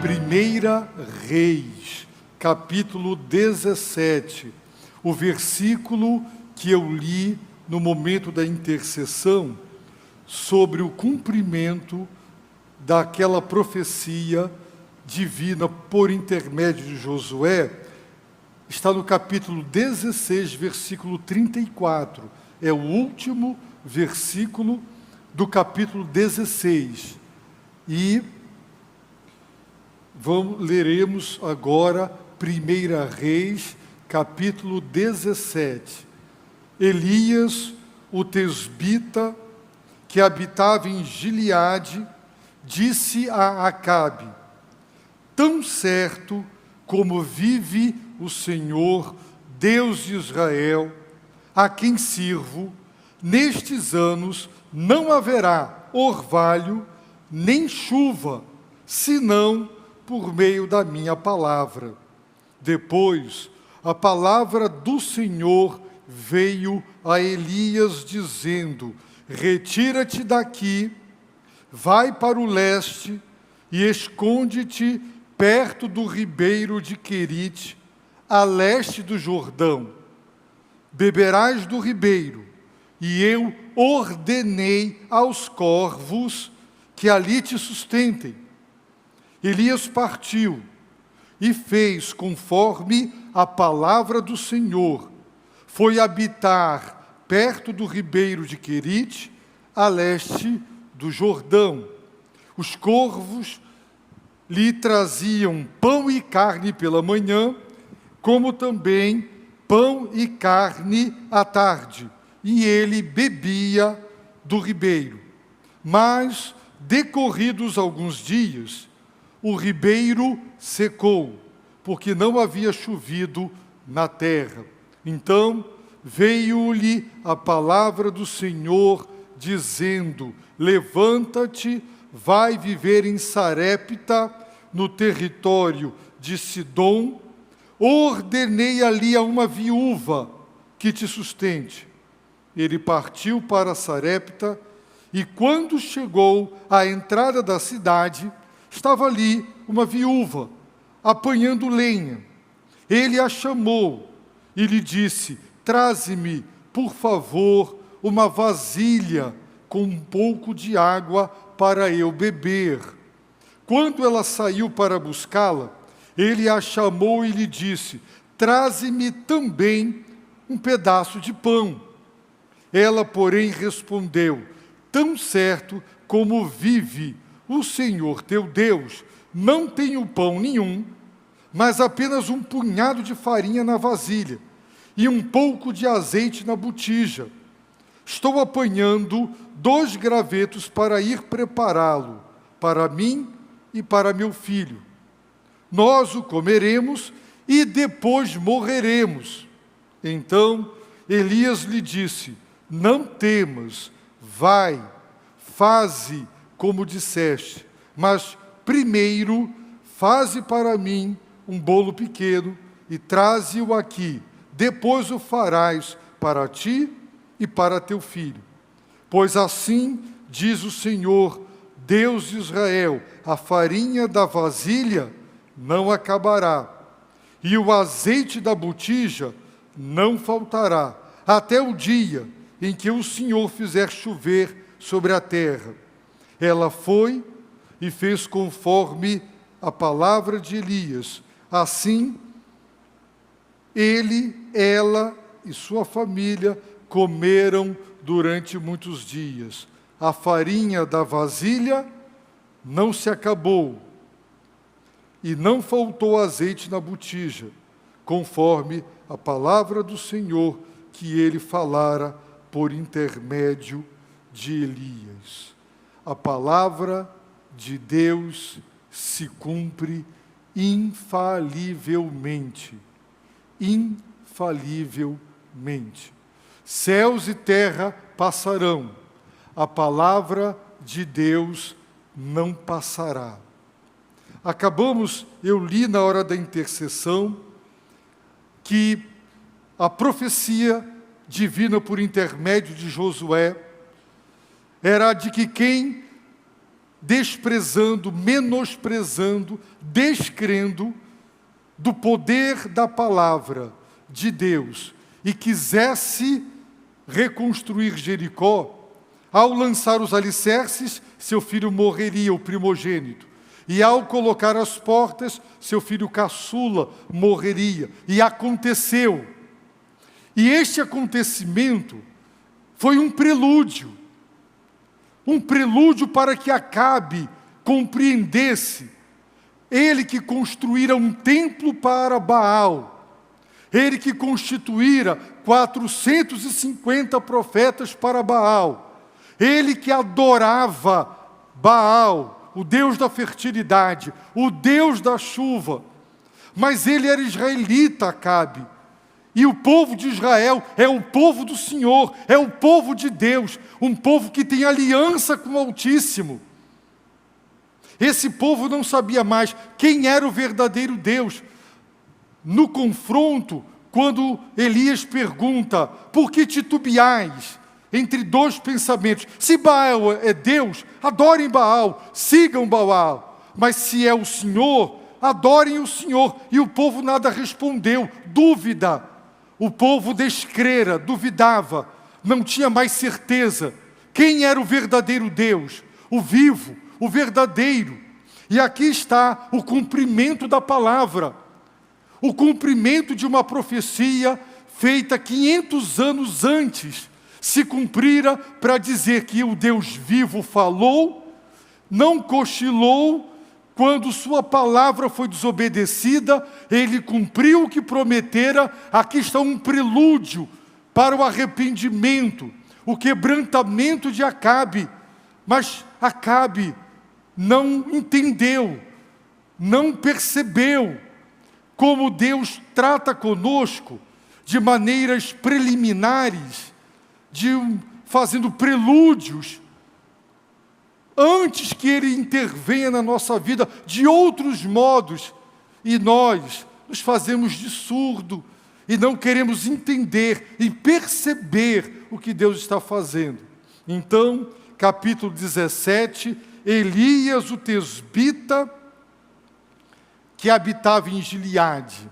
Primeira Reis, capítulo 17, o versículo que eu li no momento da intercessão sobre o cumprimento daquela profecia divina por intermédio de Josué, está no capítulo 16, versículo 34. É o último versículo do capítulo 16. E leremos agora 1 Reis, capítulo 17. Elias, o tesbita, que habitava em Gileade, disse a Acabe: tão certo como vive o Senhor, Deus de Israel, a quem sirvo, nestes anos não haverá orvalho nem chuva, senão por meio da minha palavra. Depois, a palavra do Senhor veio a Elias dizendo: retira-te daqui, vai para o leste e esconde-te perto do ribeiro de Querite, a leste do Jordão. Beberás do ribeiro, e eu ordenei aos corvos que ali te sustentem. Elias partiu e fez conforme a palavra do Senhor. Foi habitar perto do ribeiro de Querite, a leste do Jordão. Os corvos lhe traziam pão e carne pela manhã, como também pão e carne à tarde, e ele bebia do ribeiro. Mas, decorridos alguns dias, o ribeiro secou, porque não havia chovido na terra. Então veio-lhe a palavra do Senhor, dizendo: levanta-te, vai viver em Sarepta, no território de Sidom. Ordenei ali a uma viúva que te sustente. Ele partiu para Sarepta, e quando chegou à entrada da cidade, estava ali uma viúva, apanhando lenha. Ele a chamou e lhe disse: traze-me, por favor, uma vasilha com um pouco de água para eu beber. Quando ela saiu para buscá-la, ele a chamou e lhe disse: traze-me também um pedaço de pão. Ela, porém, respondeu: tão certo como vive o Senhor teu Deus, não tenho pão nenhum, mas apenas um punhado de farinha na vasilha e um pouco de azeite na botija. Estou apanhando 2 gravetos para ir prepará-lo para mim e para meu filho. Nós o comeremos e depois morreremos. Então Elias lhe disse: não temas, vai, faze como disseste, mas primeiro faze para mim um bolo pequeno e traze-o aqui. Depois o farás para ti e para teu filho. Pois assim diz o Senhor, Deus de Israel: a farinha da vasilha não acabará, e o azeite da botija não faltará, até o dia em que o Senhor fizer chover sobre a terra. Ela foi e fez conforme a palavra de Elias. Assim, ela e sua família comeram durante muitos dias. A farinha da vasilha não se acabou, e não faltou azeite na botija, conforme a palavra do Senhor que ele falara por intermédio de Elias. A palavra de Deus se cumpre infalivelmente. Infalivelmente. Céus e terra passarão, a palavra de Deus não passará. Eu li na hora da intercessão, que a profecia divina por intermédio de Josué era de que quem desprezando, menosprezando, descrendo do poder da palavra de Deus e quisesse reconstruir Jericó, ao lançar os alicerces, seu filho morreria, o primogênito. E ao colocar as portas, seu filho caçula morreria. E aconteceu. E este acontecimento foi um prelúdio para que Acabe compreendesse, ele que construíra um templo para Baal, ele que constituíra 450 profetas para Baal, ele que adorava Baal, o Deus da fertilidade, o Deus da chuva, mas ele era israelita, Acabe. E o povo de Israel é o povo do Senhor, é o povo de Deus, um povo que tem aliança com o Altíssimo. Esse povo não sabia mais quem era o verdadeiro Deus. No confronto, quando Elias pergunta, por que titubeais entre dois pensamentos? Se Baal é Deus, adorem Baal, sigam Baal. Mas se é o Senhor, adorem o Senhor. E o povo nada respondeu, dúvida. O povo descrera, duvidava, não tinha mais certeza. Quem era o verdadeiro Deus? O vivo, o verdadeiro. E aqui está o cumprimento da palavra. O cumprimento de uma profecia feita 500 anos antes. Se cumprira para dizer que o Deus vivo falou, não cochilou. Quando sua palavra foi desobedecida, ele cumpriu o que prometera. Aqui está um prelúdio para o arrependimento, o quebrantamento de Acabe. Mas Acabe não entendeu, não percebeu como Deus trata conosco de maneiras preliminares, fazendo prelúdios, antes que Ele intervenha na nossa vida de outros modos, e nós nos fazemos de surdo, e não queremos entender e perceber o que Deus está fazendo. Então, capítulo 17, Elias, o tesbita, que habitava em Gileade,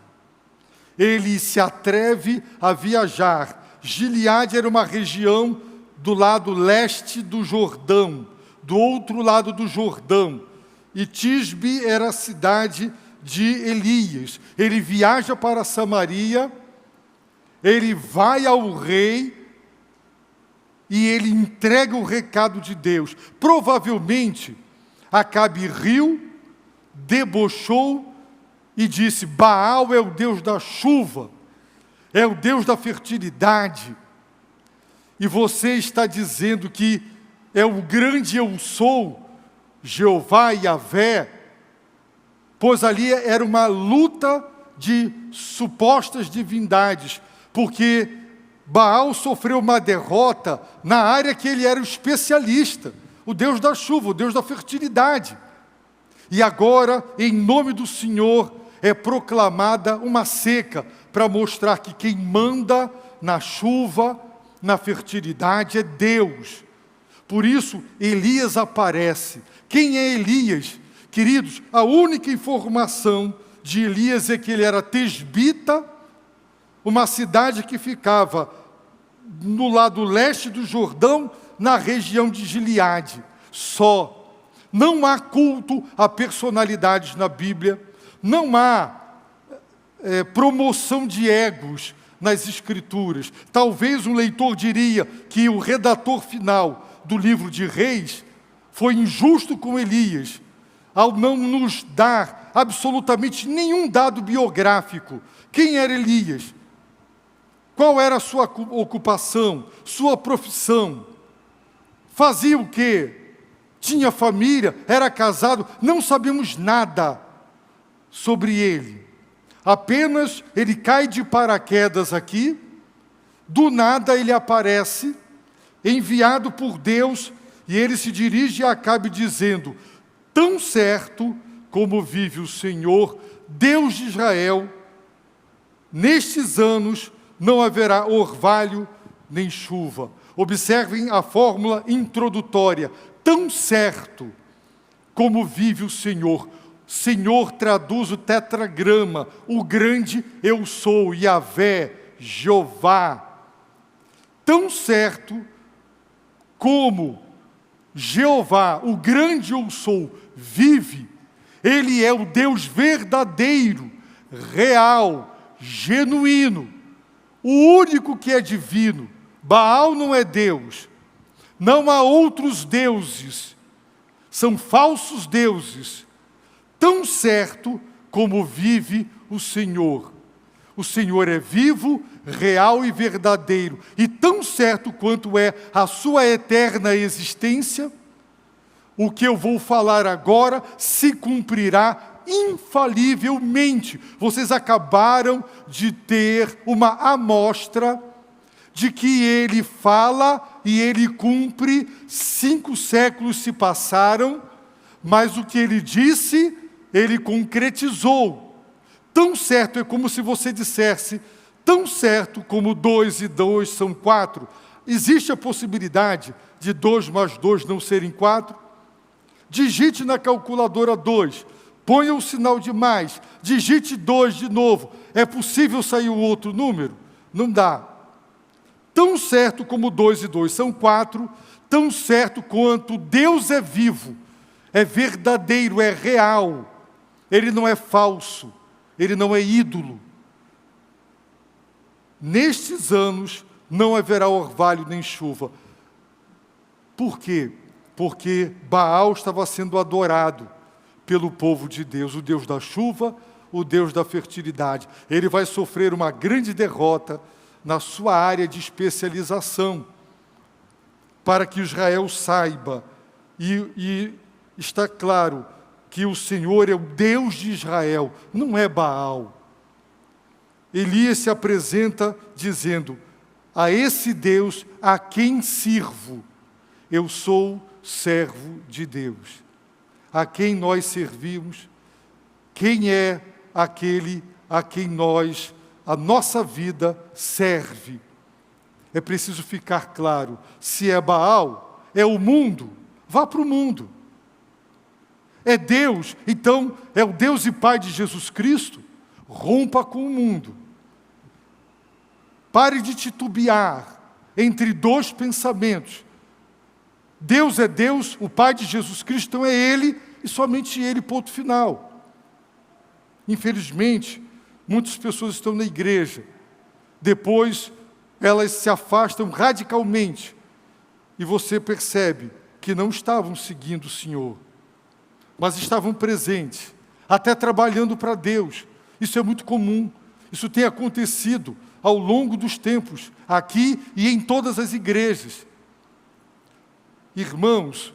ele se atreve a viajar. Gileade era uma região do lado leste do Jordão, do outro lado do Jordão, e Tisbe era a cidade de Elias. Ele viaja para Samaria, ele vai ao rei, e ele entrega o recado de Deus. Provavelmente, Acabe riu, debochou, e disse, Baal é o Deus da chuva, é o Deus da fertilidade, e você está dizendo que é o grande eu sou, Jeová e Yahvé, pois ali era uma luta de supostas divindades, porque Baal sofreu uma derrota na área que ele era o especialista, o Deus da chuva, o Deus da fertilidade. E agora, em nome do Senhor, é proclamada uma seca, para mostrar que quem manda na chuva, na fertilidade, é Deus. Por isso, Elias aparece. Quem é Elias? Queridos, a única informação de Elias é que ele era tesbita, uma cidade que ficava no lado leste do Jordão, na região de Gileade. Só. Não há culto a personalidades na Bíblia, não há promoção de egos nas Escrituras. Talvez um leitor diria que o redator final do livro de Reis foi injusto com Elias, ao não nos dar absolutamente nenhum dado biográfico. Quem era Elias? Qual era a sua ocupação, sua profissão? Fazia o quê? Tinha família? Era casado? Não sabemos nada sobre ele. Apenas ele cai de paraquedas aqui, do nada ele aparece, enviado por Deus, e ele se dirige a Acabe dizendo, tão certo como vive o Senhor, Deus de Israel, nestes anos não haverá orvalho nem chuva. Observem a fórmula introdutória, tão certo. como vive o Senhor. Senhor traduz o tetragrama, o grande eu sou, Yahvé, Jeová. Tão certo como Jeová, o grande eu sou, vive, Ele é o Deus verdadeiro, real, genuíno, o único que é divino. Baal não é Deus, não há outros deuses, são falsos deuses. Tão certo como vive o Senhor. O Senhor é vivo, real e verdadeiro. E tão certo quanto é a sua eterna existência, o que eu vou falar agora se cumprirá infalivelmente. Vocês acabaram de ter uma amostra de que Ele fala e Ele cumpre. 5 séculos se passaram, mas o que Ele disse, Ele concretizou. Tão certo é como se você dissesse, tão certo como 2 e 2 são 4. Existe a possibilidade de 2 mais 2 não serem 4? Digite na calculadora 2, ponha o sinal de mais, digite 2 de novo. É possível sair um outro número? Não dá. Tão certo como 2 e 2 são 4, tão certo quanto Deus é vivo, é verdadeiro, é real. Ele não é falso. Ele não é ídolo. Nestes anos não haverá orvalho nem chuva. Por quê? Porque Baal estava sendo adorado pelo povo de Deus, o Deus da chuva, o Deus da fertilidade. Ele vai sofrer uma grande derrota na sua área de especialização, para que Israel saiba, e está claro, que o Senhor é o Deus de Israel, não é Baal. Elias se apresenta dizendo, a esse Deus a quem sirvo, eu sou servo de Deus. A quem nós servimos, quem é aquele a quem a nossa vida serve. É preciso ficar claro, se é Baal, é o mundo, vá para o mundo. É Deus, então é o Deus e Pai de Jesus Cristo, rompa com o mundo. Pare de titubear entre 2 pensamentos. Deus é Deus, o Pai de Jesus Cristo, então é Ele e somente Ele, ponto final. Infelizmente, muitas pessoas estão na igreja, depois elas se afastam radicalmente e você percebe que não estavam seguindo o Senhor, mas estavam presentes, até trabalhando para Deus. Isso é muito comum, isso tem acontecido ao longo dos tempos, aqui e em todas as igrejas. Irmãos,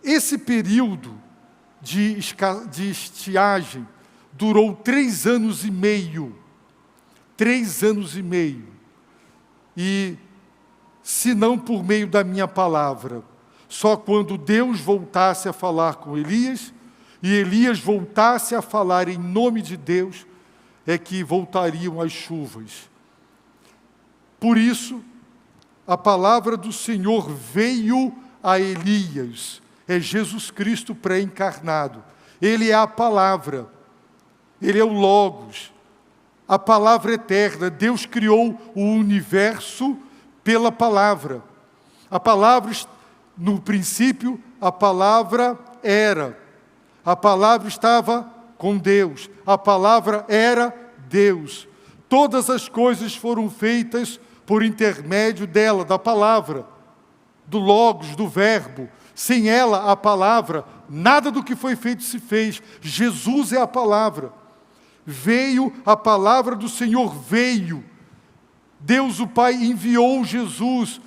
esse período de estiagem durou 3 anos e meio. 3 anos e meio. E, se não por meio da minha palavra, só quando Deus voltasse a falar com Elias, e Elias voltasse a falar em nome de Deus, é que voltariam as chuvas. Por isso, a palavra do Senhor veio a Elias. É Jesus Cristo pré-encarnado. Ele é a palavra. Ele é o Logos. A palavra eterna. Deus criou o universo pela palavra. A palavra, no princípio, a palavra era. A palavra estava com Deus. A palavra era Deus. Todas as coisas foram feitas por intermédio dela, da palavra, do Logos, do Verbo. Sem ela, a palavra, nada do que foi feito se fez. Jesus é a palavra. Veio a palavra do Senhor, veio. Deus o Pai enviou Jesus.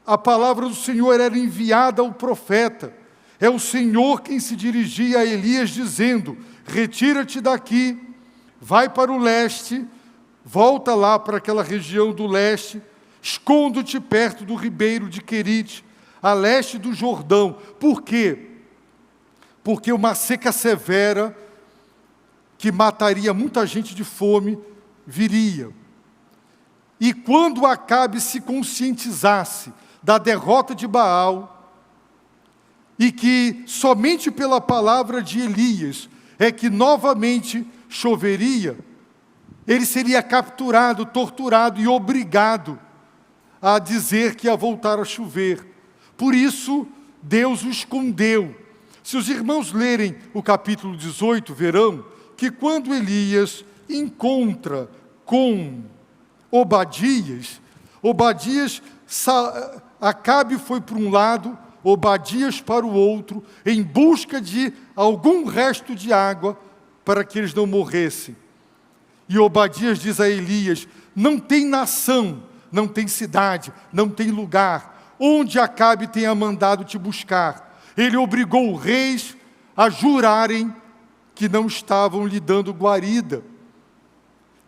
A palavra do Senhor era enviada ao profeta. É o Senhor quem se dirigia a Elias dizendo, retira-te daqui, vai para o leste, volta lá para aquela região do leste, esconda-te perto do ribeiro de Querite, a leste do Jordão. Por quê? Porque uma seca severa, que mataria muita gente de fome, viria. E quando Acabe se conscientizasse da derrota de Baal, e que somente pela palavra de Elias é que novamente choveria, ele seria capturado, torturado e obrigado a dizer que ia voltar a chover. Por isso, Deus o escondeu. Se os irmãos lerem o capítulo 18, verão que quando Elias encontra com Obadias, Acabe foi para um lado, Obadias para o outro, em busca de algum resto de água para que eles não morressem. E Obadias diz a Elias: não tem nação, não tem cidade, não tem lugar onde Acabe tenha mandado te buscar. Ele obrigou os reis a jurarem que não estavam lhe dando guarida.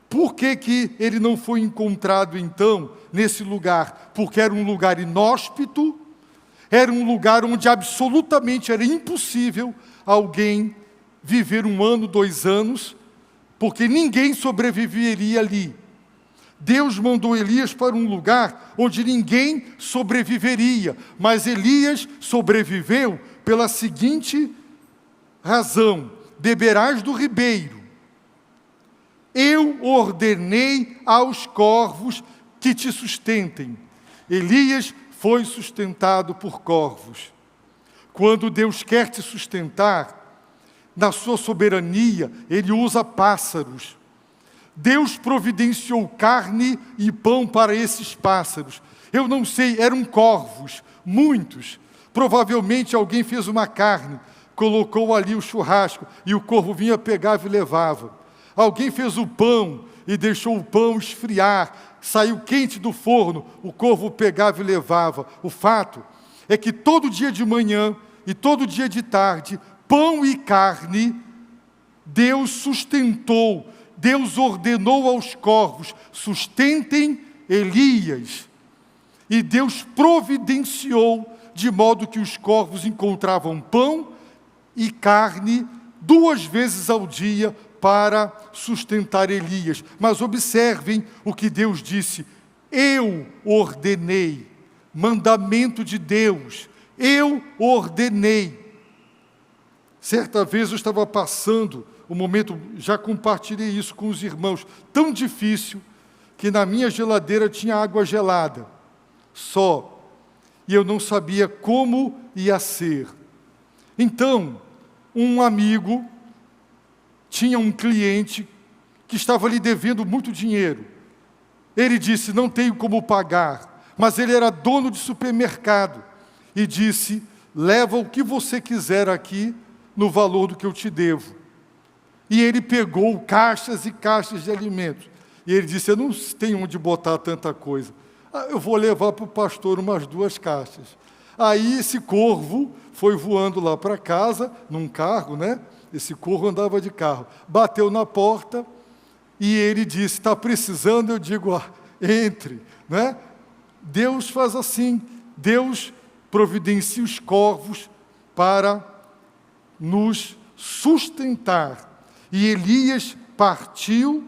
Por que ele não foi encontrado, então, nesse lugar? Porque era um lugar inóspito, era um lugar onde absolutamente era impossível alguém viver 1 ano, 2 anos, porque ninguém sobreviveria ali. Deus mandou Elias para um lugar onde ninguém sobreviveria, mas Elias sobreviveu pela seguinte razão: beberás do ribeiro. Eu ordenei aos corvos que te sustentem. Elias foi sustentado por corvos. Quando Deus quer te sustentar, na sua soberania, Ele usa pássaros. Deus providenciou carne e pão para esses pássaros. Eu não sei, eram corvos, muitos. Provavelmente alguém fez uma carne, colocou ali o churrasco, e o corvo vinha, pegava e levava. Alguém fez o pão e deixou o pão esfriar, saiu quente do forno, o corvo pegava e levava. O fato é que todo dia de manhã e todo dia de tarde, pão e carne, Deus sustentou, Deus ordenou aos corvos: sustentem Elias. E Deus providenciou de modo que os corvos encontravam pão e carne 2 vezes ao dia para sustentar Elias. Mas observem o que Deus disse: eu ordenei, mandamento de Deus, eu ordenei. Certa vez eu estava passando um momento, já compartilhei isso com os irmãos, tão difícil, que na minha geladeira tinha água gelada, só, e eu não sabia como ia ser. Então, um amigo tinha um cliente que estava lhe devendo muito dinheiro. Ele disse: não tenho como pagar, mas ele era dono de supermercado, e disse: leva o que você quiser aqui, no valor do que eu te devo. E ele pegou caixas e caixas de alimentos, e ele disse: eu não tenho onde botar tanta coisa, eu vou levar para o pastor umas 2 caixas. Aí esse corvo foi voando lá para casa, num carro, né? Esse corvo andava de carro, bateu na porta, e ele disse: está precisando? Eu digo: entre, né? Deus faz assim, Deus providencia os corvos para nos sustentar. E Elias partiu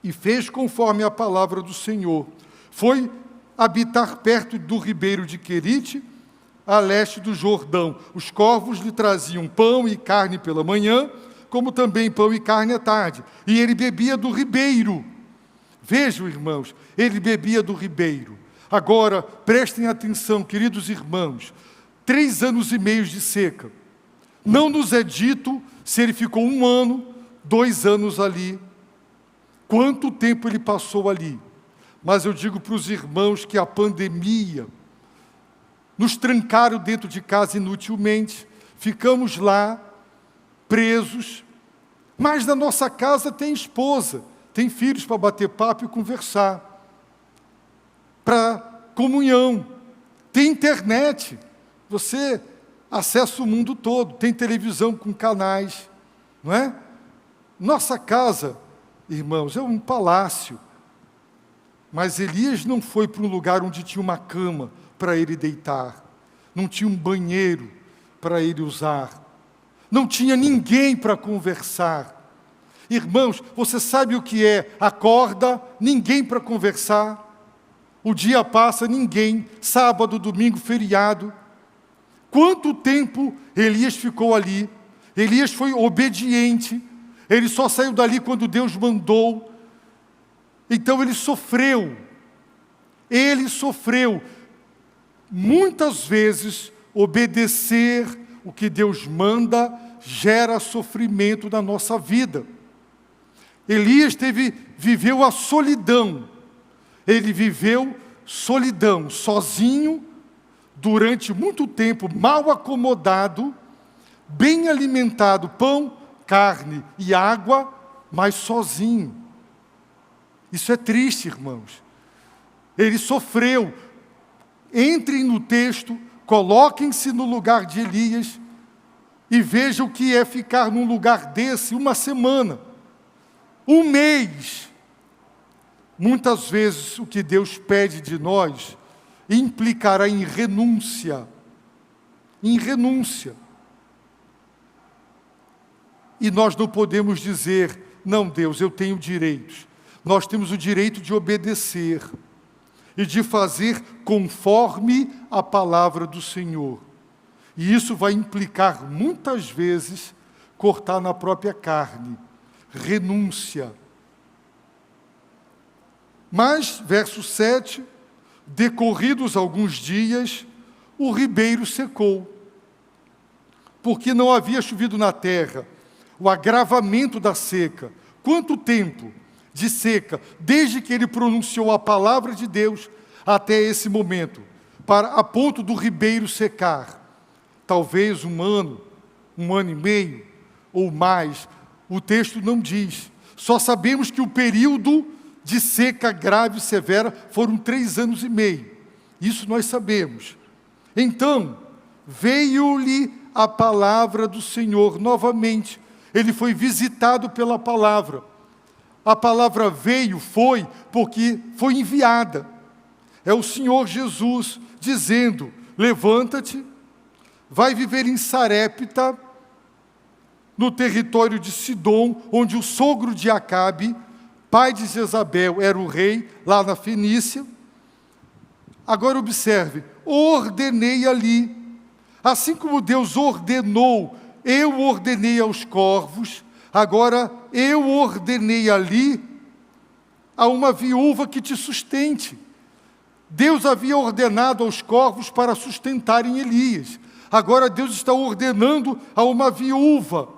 e fez conforme a palavra do Senhor. Foi habitar perto do ribeiro de Querite, a leste do Jordão. Os corvos lhe traziam pão e carne pela manhã, como também pão e carne à tarde. E ele bebia do ribeiro. Vejam, irmãos, ele bebia do ribeiro. Agora, prestem atenção, queridos irmãos, 3 anos e meio de seca. Não nos é dito se ele ficou 1 ano, 2 anos ali, quanto tempo ele passou ali. Mas eu digo para os irmãos que a pandemia nos trancaram dentro de casa inutilmente, ficamos lá, presos, mas na nossa casa tem esposa, tem filhos para bater papo e conversar, para comunhão, tem internet, você acessa o mundo todo, tem televisão com canais, não é? Nossa casa, irmãos, é um palácio, mas Elias não foi para um lugar onde tinha uma cama para ele deitar, não tinha um banheiro para ele usar, não tinha ninguém para conversar. Irmãos, você sabe o que é? Acorda, ninguém para conversar, o dia passa, ninguém, sábado, domingo, feriado. Quanto tempo Elias ficou ali? Elias foi obediente, ele só saiu dali quando Deus mandou. Então ele sofreu. Muitas vezes, obedecer o que Deus manda gera sofrimento na nossa vida. Elias viveu a solidão. Ele viveu solidão, sozinho, durante muito tempo, mal acomodado, bem alimentado, pão, carne e água, mas sozinho. Isso é triste, irmãos. Ele sofreu. Entrem no texto, coloquem-se no lugar de Elias e vejam o que é ficar num lugar desse uma semana, um mês. Muitas vezes o que Deus pede de nós implicará em renúncia. Em renúncia. E nós não podemos dizer, não, Deus, eu tenho direitos. Nós temos o direito de obedecer e de fazer conforme a palavra do Senhor. E isso vai implicar, muitas vezes, cortar na própria carne. Renúncia. Mas, verso 7, decorridos alguns dias, o ribeiro secou, porque não havia chovido na terra. O agravamento da seca. Quanto tempo de seca, desde que ele pronunciou a palavra de Deus até esse momento, a ponto do ribeiro secar? Talvez um ano e meio, ou mais. O texto não diz. Só sabemos que o período de seca grave e severa foram 3 anos e meio. Isso nós sabemos. Então, veio-lhe a palavra do Senhor novamente. Ele foi visitado pela palavra. A palavra foi porque foi enviada. É o Senhor Jesus dizendo, levanta-te, vai viver em Sarepta, no território de Sidom, onde o sogro de Acabe, pai de Jezabel, era o rei, lá na Fenícia. Agora observe, ordenei ali, assim como Deus ordenou, eu ordenei aos corvos, agora eu ordenei ali a uma viúva que te sustente. Deus havia ordenado aos corvos para sustentarem Elias. Agora Deus está ordenando a uma viúva.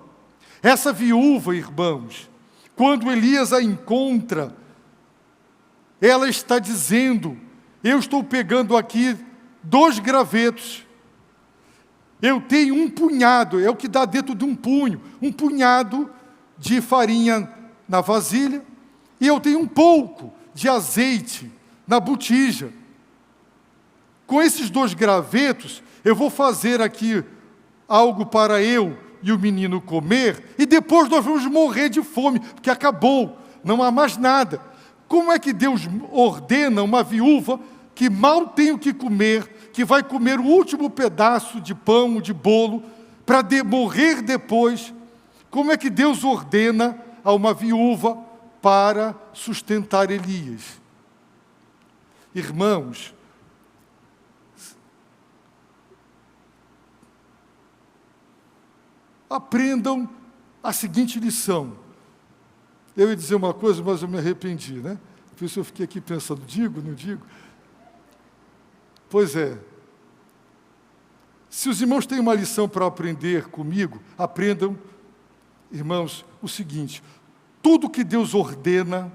Essa viúva, irmãos, quando Elias a encontra, ela está dizendo, eu estou pegando aqui 2 gravetos, eu tenho um punhado, é o que dá dentro de um punhado de farinha na vasilha, e eu tenho um pouco de azeite na botija. Com esses 2 gravetos, eu vou fazer aqui algo para eu e o menino comer, e depois nós vamos morrer de fome, porque acabou, não há mais nada. Como é que Deus ordena uma viúva que mal tem o que comer, que vai comer o último pedaço de pão, de bolo, para morrer depois? Como é que Deus ordena a uma viúva para sustentar Elias? Irmãos, aprendam a seguinte lição. Eu ia dizer uma coisa, mas eu me arrependi, né? Por isso eu fiquei aqui pensando, digo, não digo? Pois é. Se os irmãos têm uma lição para aprender comigo, aprendam, irmãos, o seguinte: tudo que Deus ordena,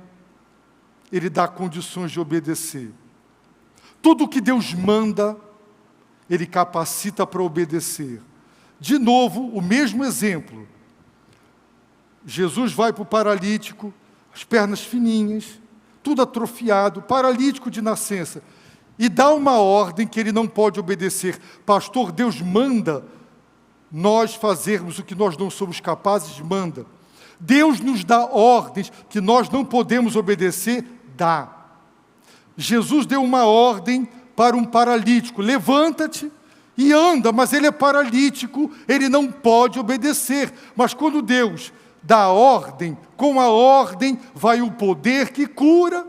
Ele dá condições de obedecer. Tudo que Deus manda, Ele capacita para obedecer. De novo, o mesmo exemplo. Jesus vai para o paralítico, as pernas fininhas, tudo atrofiado, paralítico de nascença, e dá uma ordem que ele não pode obedecer. Pastor, Deus manda nós fazermos o que nós não somos capazes, manda. Deus nos dá ordens que nós não podemos obedecer, dá. Jesus deu uma ordem para um paralítico, levanta-te e anda, mas ele é paralítico, ele não pode obedecer. Mas quando Deus dá a ordem, com a ordem vai o poder que cura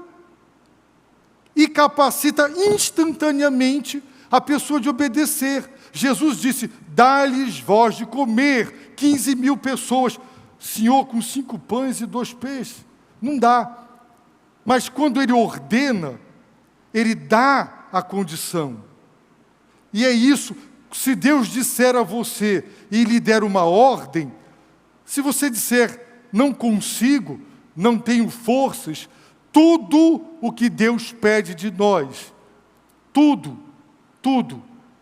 e capacita instantaneamente a pessoa de obedecer. Jesus disse, dá-lhes vós de comer, 15.000 pessoas. Senhor, com 5 pães e 2 peixes. Não dá. Mas quando Ele ordena, Ele dá a condição. E é isso, se Deus disser a você e lhe der uma ordem, se você disser, não consigo, não tenho forças, tudo o que Deus pede de nós, tudo,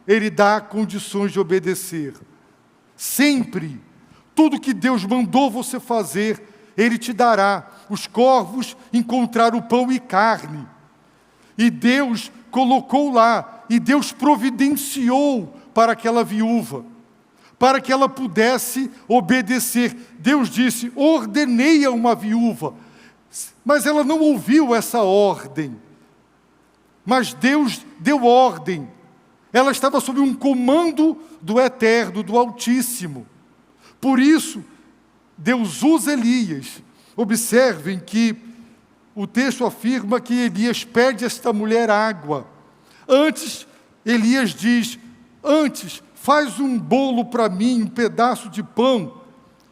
Ele dá condições de obedecer. Sempre, tudo que Deus mandou você fazer, Ele te dará. Os corvos encontraram pão e carne, e Deus colocou lá, e Deus providenciou para aquela viúva, para que ela pudesse obedecer. Deus disse, ordenei a uma viúva, mas ela não ouviu essa ordem. Mas Deus deu ordem. Ela estava sob um comando do Eterno, do Altíssimo. Por isso, Deus usa Elias. Observem que o texto afirma que Elias pede a esta mulher água. Antes, Elias diz, antes, faz um bolo para mim, um pedaço de pão,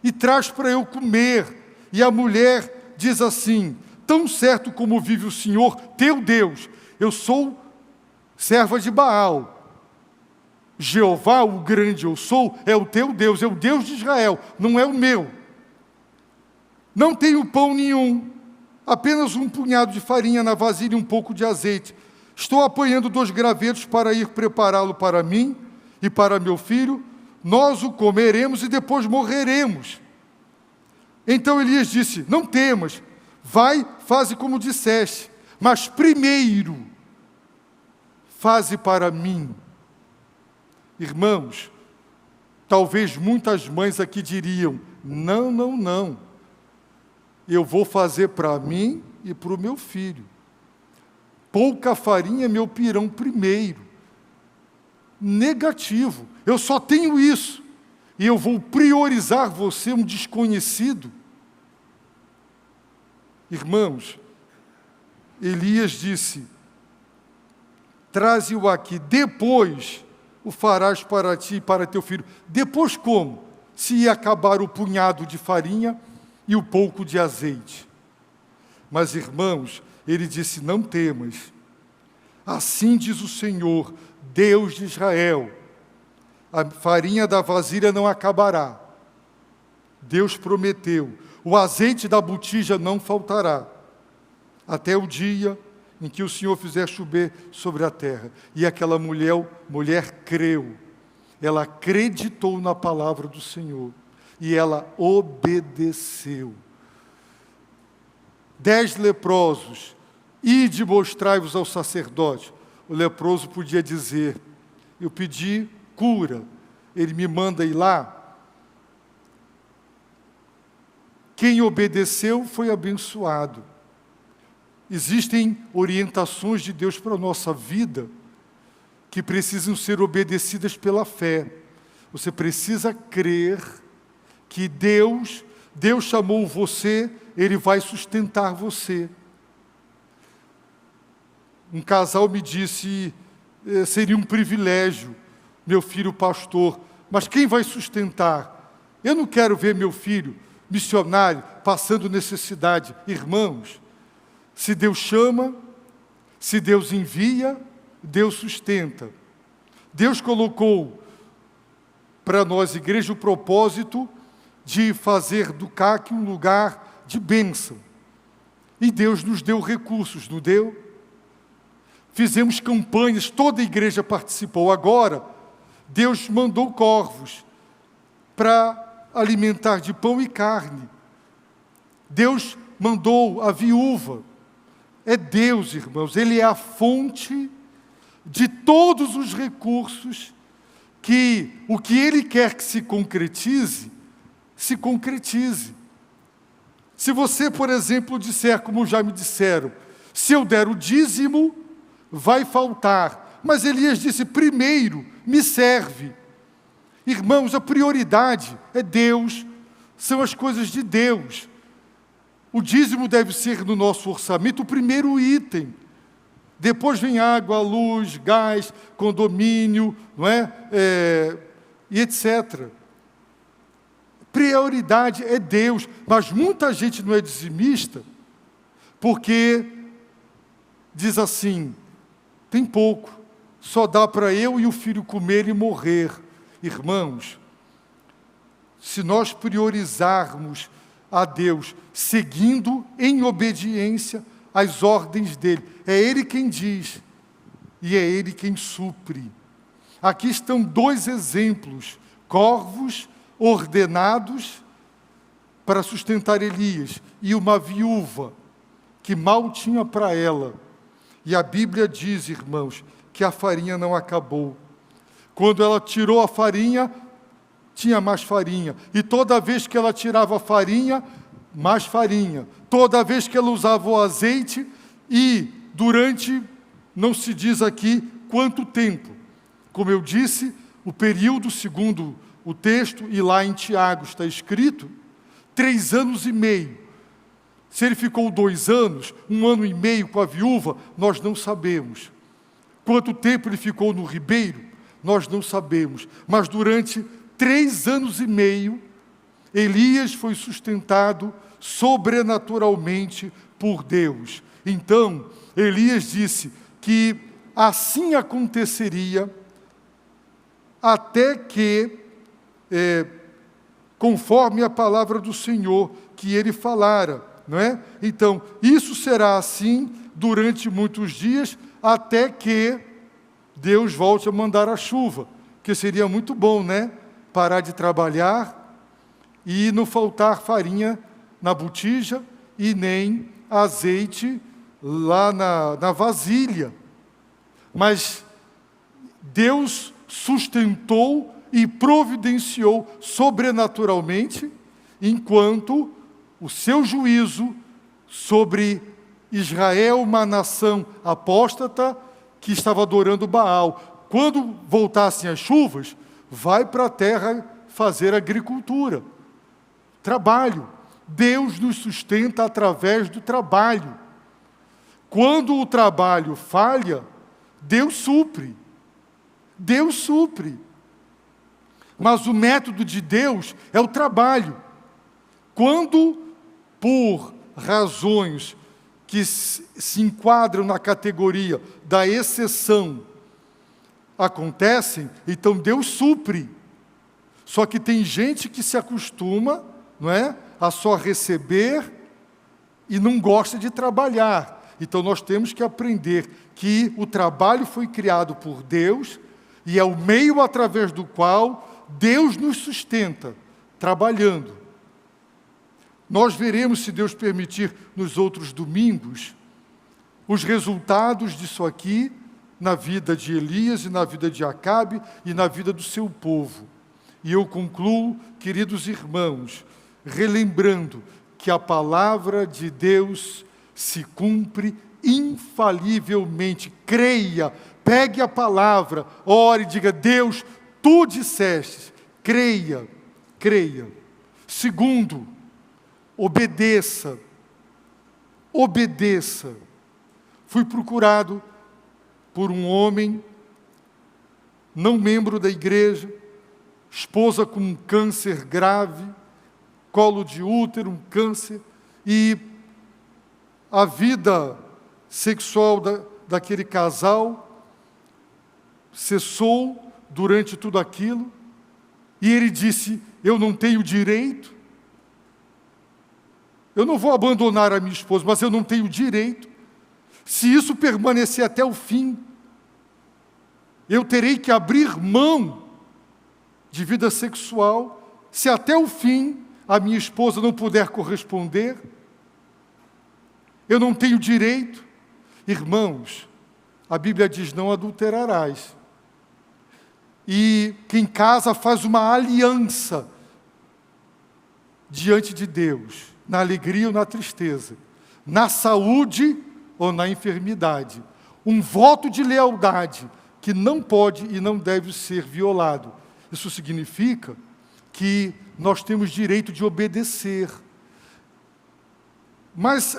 e traz para eu comer. E a mulher diz assim, tão certo como vive o Senhor, teu Deus, eu sou serva de Baal. Jeová, o grande eu sou, é o teu Deus, é o Deus de Israel, não é o meu. Não tenho pão nenhum, apenas um punhado de farinha na vasilha e um pouco de azeite. Estou apanhando 2 gravetos para ir prepará-lo para mim e para meu filho. Nós o comeremos e depois morreremos. Então Elias disse, não temas, vai, faze como disseste, mas primeiro, faze para mim. Irmãos, talvez muitas mães aqui diriam, não, eu vou fazer para mim e para o meu filho. Pouca farinha é meu pirão primeiro. Negativo, eu só tenho isso, e eu vou priorizar você, um desconhecido. Irmãos, Elias disse, traze-o aqui, depois o farás para ti e para teu filho. Depois como? Se ia acabar o punhado de farinha e o pouco de azeite. Mas, irmãos, ele disse, não temas. Assim diz o Senhor, Deus de Israel, a farinha da vasilha não acabará. Deus prometeu, o azeite da botija não faltará, até o dia em que o Senhor fizer chover sobre a terra. E aquela mulher creu, ela acreditou na palavra do Senhor, e ela obedeceu. 10 leprosos, ide mostrai-vos ao sacerdote. O leproso podia dizer, eu pedi cura, ele me manda ir lá. Quem obedeceu foi abençoado. Existem orientações de Deus para a nossa vida que precisam ser obedecidas pela fé. Você precisa crer que Deus chamou você, Ele vai sustentar você. Um casal me disse, seria um privilégio, meu filho pastor, mas quem vai sustentar? Eu não quero ver meu filho missionário passando necessidade. Irmãos, se Deus chama, se Deus envia, Deus sustenta. Deus colocou para nós, igreja, o propósito de fazer do CAC um lugar de bênção. E Deus nos deu recursos, não deu? Fizemos campanhas, toda a igreja participou. Agora, Deus mandou corvos para alimentar de pão e carne. Deus mandou a viúva. É Deus, irmãos, Ele é a fonte de todos os recursos que o que Ele quer que se concretize, se concretize. Se você, por exemplo, disser, como já me disseram, se eu der o dízimo, vai faltar. Mas Elias disse, primeiro, me serve. Irmãos, a prioridade é Deus, são as coisas de Deus. O dízimo deve ser no nosso orçamento o primeiro item. Depois vem água, luz, gás, condomínio, não é? E etc. Prioridade é Deus, mas muita gente não é dizimista porque diz assim: tem pouco, só dá para eu e o filho comer e morrer. Irmãos, se nós priorizarmos a Deus, seguindo em obediência às ordens dele, é Ele quem diz e é Ele quem supre. Aqui estão 2 exemplos: corvos ordenados para sustentar Elias e uma viúva que mal tinha para ela. E a Bíblia diz, irmãos, que a farinha não acabou. Quando ela tirou a farinha, tinha mais farinha. E toda vez que ela tirava a farinha, mais farinha. Toda vez que ela usava o azeite, e durante, não se diz aqui quanto tempo. Como eu disse, o período, segundo o texto, e lá em Tiago está escrito, 3 anos e meio. Se ele ficou 2 anos, 1 ano e meio com a viúva, nós não sabemos. Quanto tempo ele ficou no ribeiro, nós não sabemos. Mas durante 3 anos e meio, Elias foi sustentado sobrenaturalmente por Deus. Então, Elias disse que assim aconteceria até que, conforme a palavra do Senhor que ele falara, não é? Então, isso será assim durante muitos dias, até que Deus volte a mandar a chuva, que seria muito bom, né? Parar de trabalhar e não faltar farinha na botija e nem azeite lá na vasilha. Mas Deus sustentou e providenciou sobrenaturalmente, enquanto o seu juízo sobre Israel, uma nação apóstata que estava adorando Baal. Quando voltassem as chuvas, vai para a terra fazer agricultura, trabalho. Deus nos sustenta através do trabalho. Quando o trabalho falha, Deus supre. Deus supre. Mas o método de Deus é o trabalho. Quando, por razões que se enquadram na categoria da exceção, acontecem, então Deus supre. Só que tem gente que se acostuma, não é, a só receber e não gosta de trabalhar. Então nós temos que aprender que o trabalho foi criado por Deus e é o meio através do qual Deus nos sustenta, trabalhando. Nós veremos, se Deus permitir, nos outros domingos, os resultados disso aqui na vida de Elias e na vida de Acabe e na vida do seu povo. E eu concluo, queridos irmãos, relembrando que a palavra de Deus se cumpre infalivelmente. Creia, pegue a palavra, ore e diga: Deus, tu disseste. Creia, creia. Segundo, obedeça. Obedeça. Fui procurado por um homem, não membro da igreja, esposa com um câncer grave, colo de útero, um câncer, e a vida sexual daquele casal cessou durante tudo aquilo, e ele disse: eu não tenho direito, eu não vou abandonar a minha esposa, mas eu não tenho direito. Se isso permanecer até o fim, eu terei que abrir mão de vida sexual, se até o fim a minha esposa não puder corresponder. Eu não tenho direito. Irmãos, a Bíblia diz: não adulterarás. E quem casa faz uma aliança diante de Deus, na alegria ou na tristeza, na saúde ou na enfermidade. Um voto de lealdade que não pode e não deve ser violado. Isso significa que nós temos direito de obedecer. Mas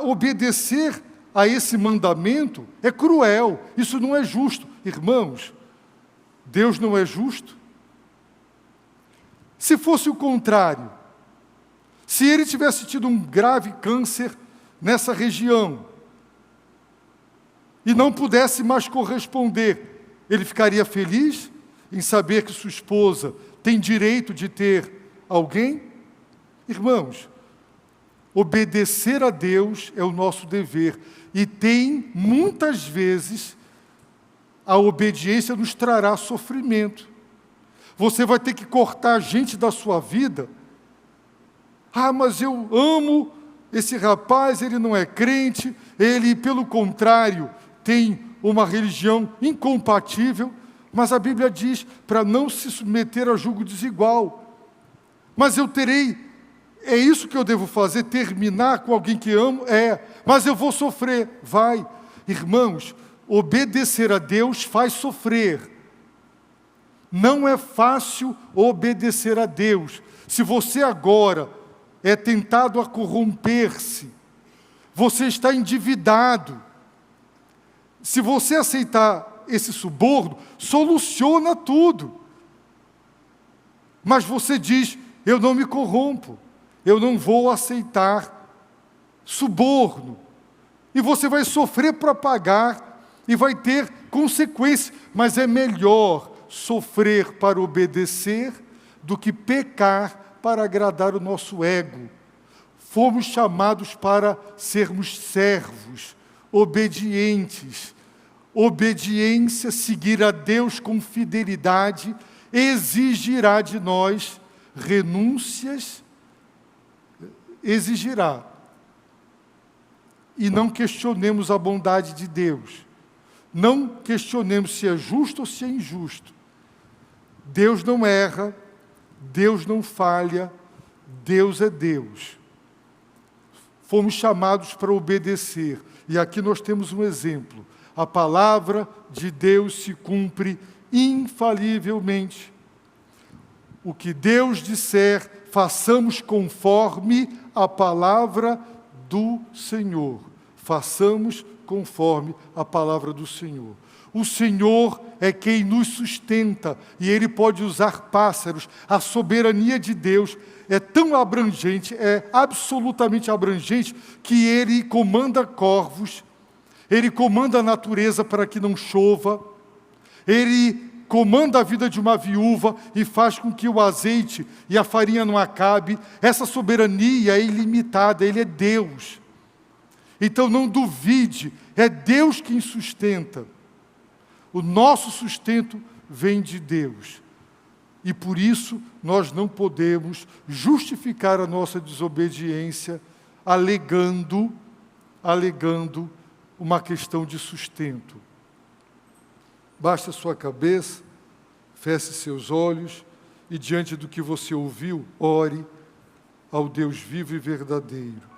obedecer a esse mandamento é cruel, isso não é justo. Irmãos, Deus não é justo? Se fosse o contrário, se ele tivesse tido um grave câncer nessa região e não pudesse mais corresponder, ele ficaria feliz em saber que sua esposa tem direito de ter alguém? Irmãos, obedecer a Deus é o nosso dever. E tem, muitas vezes, a obediência nos trará sofrimento. Você vai ter que cortar gente da sua vida. Ah, mas eu amo esse rapaz, ele não é crente, ele, pelo contrário, tem uma religião incompatível. Mas a Bíblia diz para não se submeter a julgo desigual. Mas eu terei, é isso que eu devo fazer, terminar com alguém que amo? Mas eu vou sofrer. Vai. Irmãos, obedecer a Deus faz sofrer. Não é fácil obedecer a Deus. Se você agora é tentado a corromper-se, você está endividado. Se você aceitar esse suborno, soluciona tudo. Mas você diz, eu não me corrompo, eu não vou aceitar suborno. E você vai sofrer para pagar e vai ter consequências. Mas é melhor sofrer para obedecer do que pecar para agradar o nosso ego. Fomos chamados para sermos servos, obedientes. Obediência, seguir a Deus com fidelidade, exigirá de nós renúncias, exigirá. E não questionemos a bondade de Deus. Não questionemos se é justo ou se é injusto. Deus não erra, Deus não falha, Deus é Deus. Fomos chamados para obedecer. E aqui nós temos um exemplo. A palavra de Deus se cumpre infalivelmente. O que Deus disser, façamos conforme a palavra do Senhor. Façamos conforme a palavra do Senhor. O Senhor é quem nos sustenta e Ele pode usar pássaros. A soberania de Deus é tão abrangente, é absolutamente abrangente, que Ele comanda corvos, Ele comanda a natureza para que não chova, Ele comanda a vida de uma viúva e faz com que o azeite e a farinha não acabe. Essa soberania é ilimitada, Ele é Deus. Então não duvide, é Deus quem sustenta. O nosso sustento vem de Deus. E por isso nós não podemos justificar a nossa desobediência alegando uma questão de sustento. Baixe a sua cabeça, feche seus olhos e diante do que você ouviu, ore ao Deus vivo e verdadeiro.